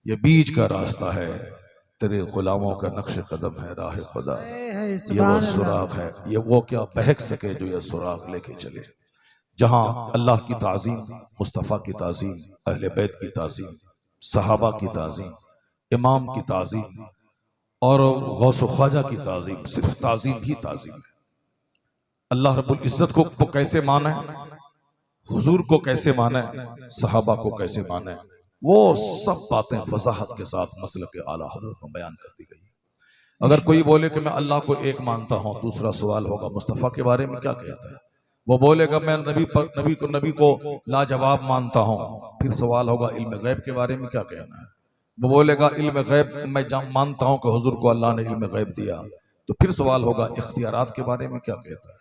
ये बीच का रास्ता है, तेरे गुलामों का नक्श कदम है राह खुदा। ये वो सुराग है, ये वो क्या बहक सके जो ये सुराग लेके चले। जहां अल्लाह की ताज़ीम, मुस्तफ़ा की ताज़ीम, अहले बैत की ताज़ीम, सहाबा की ताज़ीम, इमाम की ताज़ीम और गौस ख्वाजा की ताज़ीम, सिर्फ ताज़ीम ही ताज़ीम है। अल्लाह रब्बुल इज़्ज़त को कैसे माना है, हुजूर को कैसे माना है, सहाबा को कैसे माना है, वो सब बातें वजाहत के साथ मसलक के आला हज़रत में बयान करती गई। अगर कोई बोले कि मैं अल्लाह को एक मानता हूँ, दूसरा सवाल होगा मुस्तफ़ा के बारे में क्या कहता है। वो बोलेगा मैं नबी को लाजवाब मानता हूँ, फिर सवाल होगा इल्म गैब के बारे में क्या कहना है। वो बोलेगा इल्म गैब मैं मानता हूँ कि हुजूर को अल्लाह ने इल्म गैब दिया, तो फिर सवाल होगा इख्तियारात के बारे में क्या कहता है।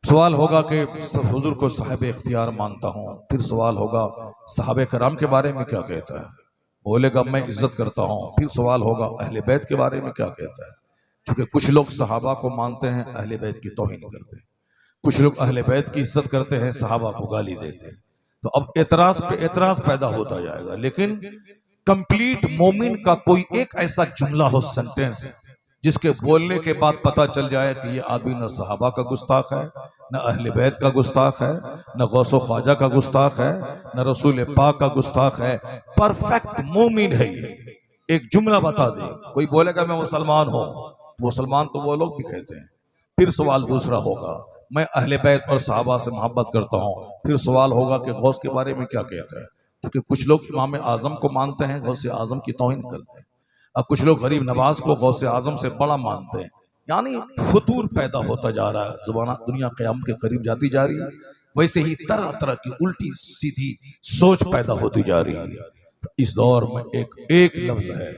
सवाल होगा कि हुजूर को साहिब इख्तियार मानता हूँ, फिर सवाल होगा सहाबे कराम के बारे में क्या कहता है। बोलेगा मैं इज्जत करता हूँ, फिर सवाल होगा अहले बैत के बारे में क्या कहता है। क्योंकि कुछ लोग सहाबा को मानते हैं, अहले बैत की तौहीन करते हैं, कुछ लोग अहले बैत की इज्जत करते हैं, सहाबा को गाली देते हैं। तो अब एतराज पे एतराज पैदा होता जाएगा। लेकिन कंप्लीट मोमिन का कोई एक ऐसा जुमला हो, सेंटेंस, जिसके बोलने के बाद पता चल जाए कि ये आदमी न सहाबा का गुस्ताख है, न अहले बैत का गुस्ताख है, न गौसो ख्वाजा का गुस्ताख है, न रसूल पाक का गुस्ताख है, परफेक्ट मोमिन है ये। एक जुमला बता दे, कोई बोलेगा मैं मुसलमान हूं, मुसलमान तो वो लोग भी कहते हैं। फिर सवाल दूसरा होगा मैं अहले बैत और सहाबा से मोहब्बत करता हूँ, फिर सवाल होगा कि गौस के बारे में क्या कहता है। क्योंकि कुछ लोग इमाम आजम को मानते हैं, गौस आजम की तौहीन करते हैं, और कुछ लोग गरीब नवाज को गौस आजम से बड़ा मानते हैं। यानी फतूर पैदा होता जा रहा है, जुबाना दुनिया क़यामत के करीब जाती जा रही है। वैसे ही तरह तरह की उल्टी सीधी सोच पैदा होती जा रही है। इस दौर में एक लफ्ज है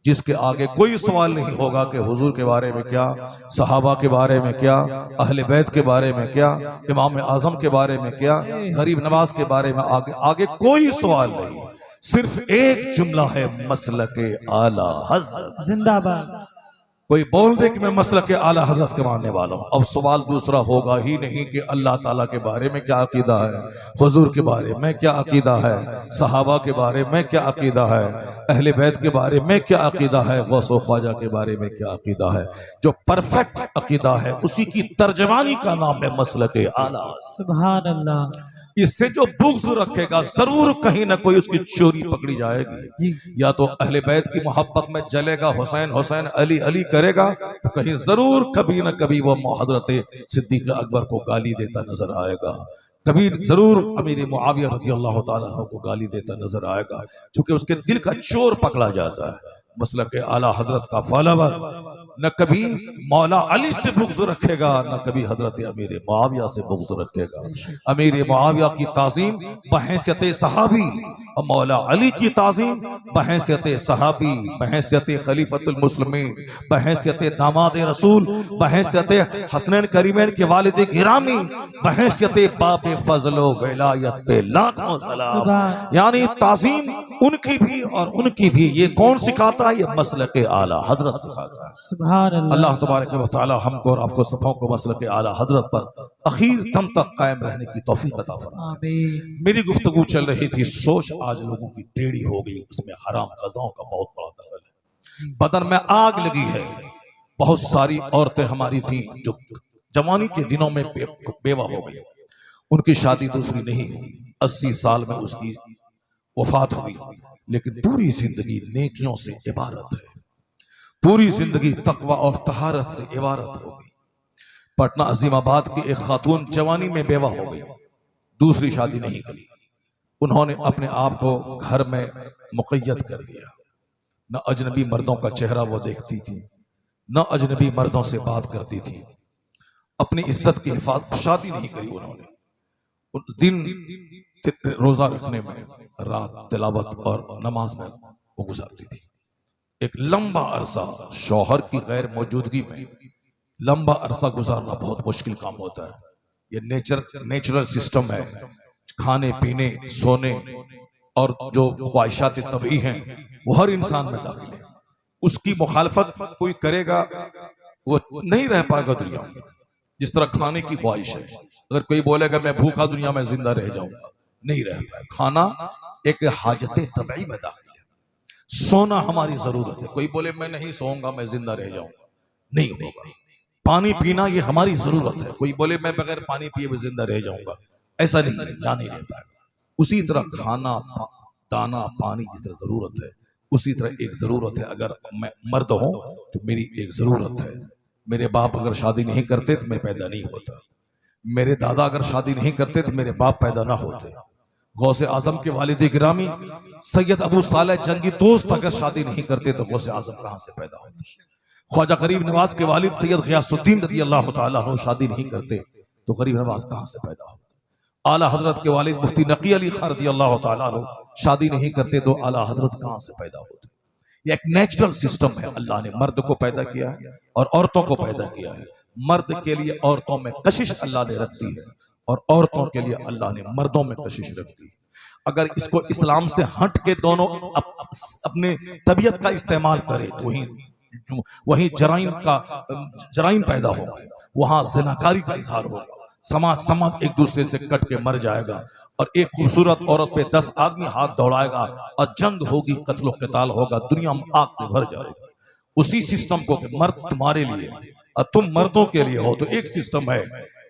जिसके आगे कोई सवाल नहीं होगा कि हुजूर के बारे में क्या, सहाबा के बारे में क्या, अहले बैत के बारे में क्या, इमाम आजम के बारे में क्या, गरीब नवाज के बारे में आगे कोई सवाल नहीं। सिर्फ एक जुमला है, मसलके आला हज़रत जिंदाबाद। कोई बोल दे कि मैं मसलके आला हज़रत के मानने वाला हूं, अब सवाल दूसरा होगा ही नहीं कि अल्लाह ताला के बारे में क्या अकीदा है, हुजूर के बारे में क्या अकीदा है, सहाबा के बारे में क्या अकीदा है, अहले बैत के बारे में क्या अकीदा है, गौस ख्वाजा के बारे में क्या अकीदा है। जो परफेक्ट अकीदा है उसी की तर्जमानी का नाम है मसलके आला। सुभान अल्लाह। इससे जो बुग़्ज़ रखेगा जरूर कहीं ना कोई उसकी चोरी पकड़ी जाएगी। या तो अहले बैत की मोहब्बत में जलेगा, हुसैन हुसैन अली अली करेगा, तो कहीं जरूर कभी ना कभी वो हजरत सिद्दीक़ अकबर को गाली देता नजर आएगा, कभी जरूर अमीर मुआविया रज़ी अल्लाह तआला अन्हु को गाली देता नजर आएगा, क्योंकि उसके दिल का चोर पकड़ा जाता है। मसलक आला हजरत का फॉलोवर न कभी मौला अली से बुग़्ज़ रखेगा, न कभी हजरत अमीर मुआविया से बुग़्ज़ रखेगा। अमीर मुआविया की ताज़ीम बहैसियत सहाबी और मौला अली की ताज़ीम बहैसियत सहाबी, बहैसियत खलीफतुल मुस्लिमीन, बहैसियत दामाद रसूल, बहैसियत हसनैन करीमैन के वालिद गिरामी, बहैसियत बाब फज़्ल विलायत पे लाखों सलाम। यानी ताज़ीम उनकी भी और उनकी भी। ये कौन सिखाता है? ये मसलक आला हजरत सिखाता है। सुभान अल्लाह। अल्लाह तबारक व तआला हमको और आपको सबों को मसलक आला हजरत पर आखिर दम तक कायम रहने की तौफीक अता फरमाए। मेरी गुफ्तगू चल रही थी, सोच आज लोगों की टेढ़ी हो गई, उसमें हराम ग़ज़ाओं का बहुत बड़ा दखल है। बदन में आग लगी है। बहुत सारी औरतें हमारी थी जो जवानी के दिनों में बेवा हो गई, उनकी शादी दूसरी नहीं हुई, 80 साल में उसकी वफात हुई, लेकिन पूरी जिंदगी नेकियों से इबारत है, पूरी जिंदगी तकवा और तहारत से इबारत हो गई। पटना अजीमाबाद की एक खातून जवानी में बेवा हो गई, दूसरी शादी नहीं करी, उन्होंने अपने आप को घर में मुक़य्यद कर दिया। न अजनबी मर्दों का चेहरा वो देखती थी, न अजनबी मर्दों से बात करती थी, अपनी इज्जत की हिफाजत, शादी नहीं करी उन्होंने। दिन रोजा रखने में, रात तिलावत और नमाज में वो गुजारती थी। एक लंबा अरसा शौहर की गैर मौजूदगी में लंबा अरसा गुजारना बहुत मुश्किल काम होता है। ये नेचुरल सिस्टम है, खाने पीने सोने और जो ख्वाहिशात तबई हैं वो हर इंसान में दाखिल है। उसकी मुखालफत कोई करेगा वो नहीं रह पाएगा दुनिया में। जिस तरह खाने की ख्वाहिश है, अगर कोई बोलेगा मैं भूखा दुनिया में जिंदा रह जाऊंगा, नहीं रह पाए। खाना एक हाजत तबई में दाखिल है। सोना हमारी जरूरत है। कोई बोले मैं नहीं सोऊंगा, मैं जिंदा रह जाऊंगा, नहीं होगा। पानी पीना ये हमारी जरूरत है। कोई बोले मैं बगैर पानी पिए मैं जिंदा रह जाऊंगा, ऐसा नहीं है, या नहीं रह पाएगा। उसी तरह खाना, दाना, पानी जिस तरह जरूरत है, उसी तरह एक जरूरत है। अगर मैं मर्द हूं तो मेरी एक जरूरत है। मेरे बाप अगर शादी नहीं करते तो मैं पैदा नहीं होता। मेरे दादा अगर शादी नहीं करते तो मेरे बाप पैदा ना होते। गौसे आजम के वालिद गिरामी सैयद अबू सालेह जंगी दोस्त अगर शादी नहीं करते तो गौसे आजम कहां से पैदा होते। ख्वाजा गरीब नवाज के वालिद सैयद गियासुद्दीन रज़ी अल्लाह तआला अन्हु शादी नहीं करते तो गरीब नवाज कहां से पैदा होते। आला हजरत के वालिद मुफ्ती नकी अली खान रज़ी अल्लाह तआला अन्हु शादी नहीं करते तो आला हजरत कहां से पैदा होते। ये एक नेचुरल सिस्टम है। अल्लाह ने मर्द को पैदा किया है और औरतों को पैदा किया है। मर्द के लिए औरतों में कशिश अल्लाह ने रख दी है और औरतों के लिए अल्लाह ने मर्दों में कशिश रख दी। अगर इसको इस्लाम से हट के दोनों अपने तबीयत का इस्तेमाल करें तो वही जराइम पैदा होगा, वहां जिनाकारी का इजहार होगा, समाज एक दूसरे से कट के मर जाएगा और एक खूबसूरत औरत पे 10 आदमी हाथ दौड़ाएगा और जंग होगी, कत्लो क़ताल होगा, दुनिया आग से भर जाएगी। उसी सिस्टम को मर्द तुम्हारे लिए और तुम मर्दों के लिए हो, तो एक सिस्टम है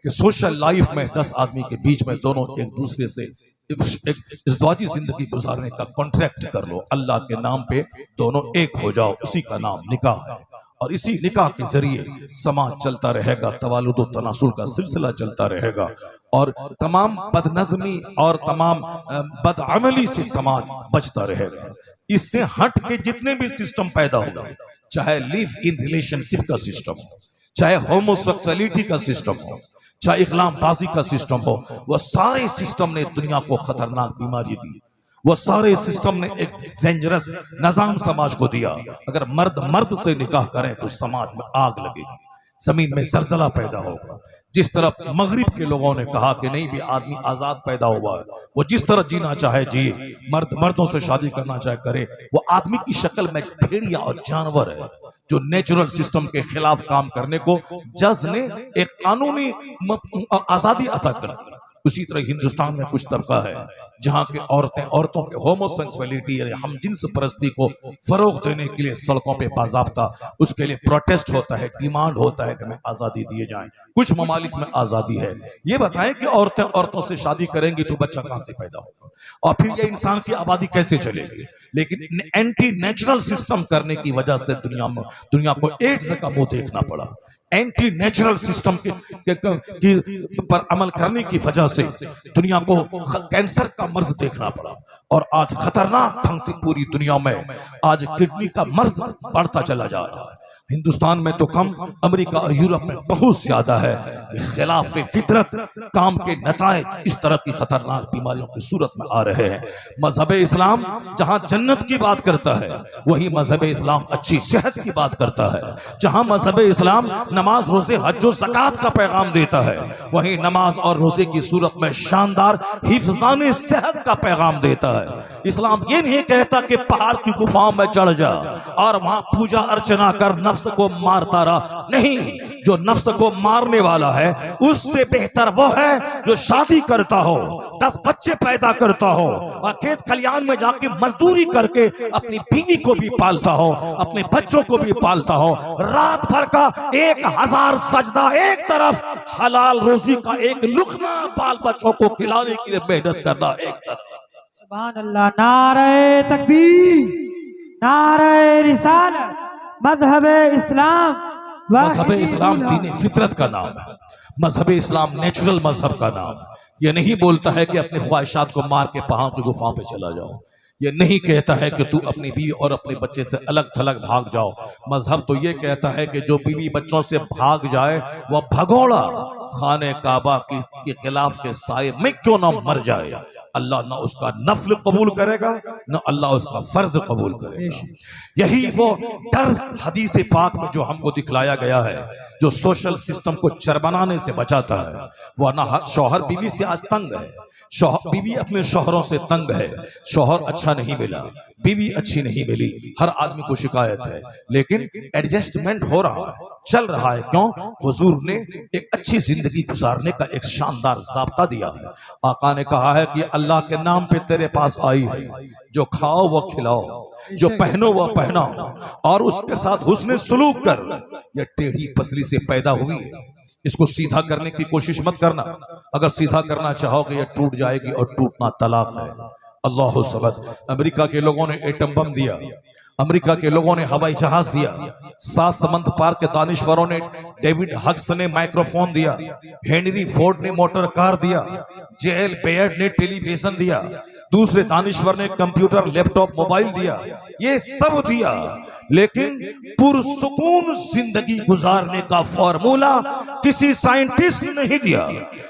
कि सोशल लाइफ में 10 आदमी के बीच में दोनों एक दूसरे से इज़्वाजी जिंदगी गुजारने का कॉन्ट्रैक्ट कर लो। अल्लाह के नाम पे दोनों एक हो जाओ, उसी का नाम निकाह है। और इसी निकाह के जरिए समाज चलता रहेगा, तवालुद और तनासुल का सिलसिला चलता रहेगा और तमाम बदनज़मी और तमाम बदअमली से समाज बचता रहेगा। इससे हट के जितने भी सिस्टम पैदा होगा, चाहे लिव इन रिलेशनशिप का सिस्टम हो, चाहे होमोसेक्सुअलिटी का सिस्टम हो, चाहे इस्लामबाजी का सिस्टम हो, वह सारे सिस्टम ने दुनिया को खतरनाक बीमारी दी। वह सारे सिस्टम ने एक डेंजरस निजाम समाज को दिया। अगर मर्द से निकाह करें तो समाज में आग लगेगी, जमीन में जलजला पैदा होगा। जिस तरह मगरिब के लोगों ने कहा कि नहीं भी आदमी आजाद पैदा हुआ है, वो जिस तरह जीना चाहे जिए, मर्दों से शादी करना चाहे करे, वो आदमी की शक्ल में भेड़िया और जानवर है जो नेचुरल सिस्टम के खिलाफ काम करने को जज ने एक कानूनी आजादी अता कर दी। उसी तरह हिंदुस्तान में कुछ तबका है जहाँ के औरतों के होमोसेक्सुअलिटी यानी हम जिन्स परस्ती को फरोग देने के लिए सड़कों पे बाज़ाब्ता उसके लिए प्रोटेस्ट होता है, डिमांड होता है कि हमें आजादी दिए जाए। कुछ ममालिक में आजादी है। ये बताएं कि औरतों से शादी करेंगी तो बच्चा कहां से पैदा होगा और फिर ये इंसान की आबादी कैसे चलेगी। लेकिन एंटी नेचुरल सिस्टम करने की वजह से दुनिया को एड्स का मुंह देखना पड़ा। एंटी नेचुरल सिस्टम पर अमल करने की वजह से दुनिया को कैंसर का मर्ज देखना पड़ा और आज खतरनाक ढंग से पूरी दुनिया में आज किडनी का मर्ज बढ़ता चला जा रहा है। हिंदुस्तान में तो कम, अमेरिका और यूरोप में बहुत ज्यादा है। खिलाफ फितरत काम के नताए इस तरह की खतरनाक बीमारियों की सूरत में आ रहे हैं। मजहब इस्लाम जहां जन्नत की बात करता है, वही मजहब इस्लाम अच्छी सेहत की बात करता है। जहां मजहब इस्लाम नमाज, रोजे, हज और ज़कात का पैगाम देता है, वही नमाज और रोजे की सूरत में शानदार हिफ्ज़ाने सेहत का पैगाम देता है। इस्लाम ये नहीं कहता कि पहाड़ की गुफाओं में चढ़ जा और वहां पूजा अर्चना कर नफ्स को मारता रहा। नहीं, जो नफ्स को मारने वाला है उससे बेहतर वो है जो शादी करता हो, 10 बच्चे पैदा करता हो और खेत खलियान में जाके मजदूरी करके अपनी बीवी को भी पालता हो, अपने बच्चों को भी पालता हो। रात भर का 1000 सजदा एक तरफ, हलाल रोजी का एक लुकमा बाल बच्चों को खिलाने के लिए मेहनत करना एक तरफ। सुभान अल्लाह। नारे तकबीर, नारे रिसालत। मजहब इस्लाम दीन फितरत का नाम है। मजहब इस्लाम नेचुरल मजहब का नाम है। ये नहीं बोलता है कि अपनी ख्वाहिशात को मार के पहाड़ की गुफाओं पे चला जाओ। ये नहीं कहता है कि तू अपनी बीवी और अपने बच्चे से अलग थलग भाग जाओ। मजहब तो ये कहता है कि जो बीवी बच्चों से भाग जाए वह भगोड़ा खाने काबा के खिलाफ के साए में क्यों ना मर जाए, अल्लाह ना उसका नफल कबूल करेगा ना अल्लाह उसका फर्ज कबूल करेगा। यही वो डर हदीस पाक में जो हमको दिखलाया गया है, जो सोशल सिस्टम को चरबनाने से बचाता है। वरना शौहर बीवी से आज तंग है, बीवी अपने शौहरों से तंग है। शौहर अच्छा नहीं मिला, बीवी अच्छी नहीं मिली, हर आदमी को शिकायत है, लेकिन एडजस्टमेंट हो रहा है। चल रहा है। क्यों? हुजूर ने एक अच्छी जिंदगी गुजारने का एक शानदार ज़ाब्ता दिया है। आका ने कहा है कि अल्लाह के नाम पे तेरे पास आई है, जो खाओ वो खिलाओ, जो पहनो वो पहनाओ, और उसके साथ हुस्न सुलूक कर। यह टेढ़ी पसली से पैदा हुई है, इसको सीधा करने की कोशिश मत करना। अगर सीधा करना चाहोगे यह टूट जाएगी, और टूटना तलाक है। अल्लाह सबद। अमेरिका के लोगों ने एटम बम दिया, अमेरिका के लोगों ने हवाई जहाज दिया, 7 समंद पार के दानिश्वरों ने, डेविड हक्स ने माइक्रोफोन दिया, हेनरी फोर्ड ने मोटर कार दिया, जेएल बेयर्ड ने टेलीविजन दिया, दूसरे दानिश्वर ने कंप्यूटर, लैपटॉप, मोबाइल दिया। ये सब दिया, लेकिन पुरसुकून जिंदगी गुजारने का फॉर्मूला किसी साइंटिस्ट ने नहीं दिया,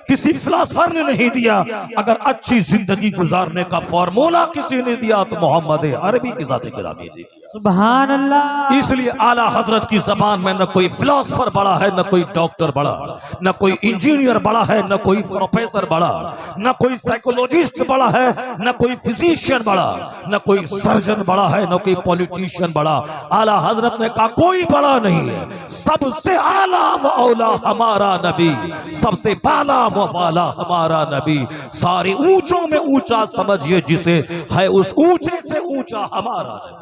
किसी फिलोसोफर ने नहीं दिया। अगर अच्छी जिंदगी गुजारने का फॉर्मूला किसी ने दिया तो मोहम्मद अरबी की ज़ात गिरामी दी। सुभान अल्लाह। इसलिए आला हजरत की जबान में न कोई फिलोसोफर बड़ा है, न कोई डॉक्टर बड़ा, न कोई इंजीनियर बड़ा है, न कोई प्रोफेसर बड़ा, न कोई साइकोलॉजिस्ट बड़ा है, न कोई फिजिशियन बड़ा, न कोई सर्जन बड़ा है, न कोई पॉलिटिशियन बड़ा। आला हजरत ने कहा कोई बड़ा नहीं है, सबसे आला व औला हमारा नबी, सबसे बाला व वाला हमारा नबी। सारे ऊंचों में ऊंचा समझिए जिसे है, उस ऊंचे से ऊंचा हमारा नबी।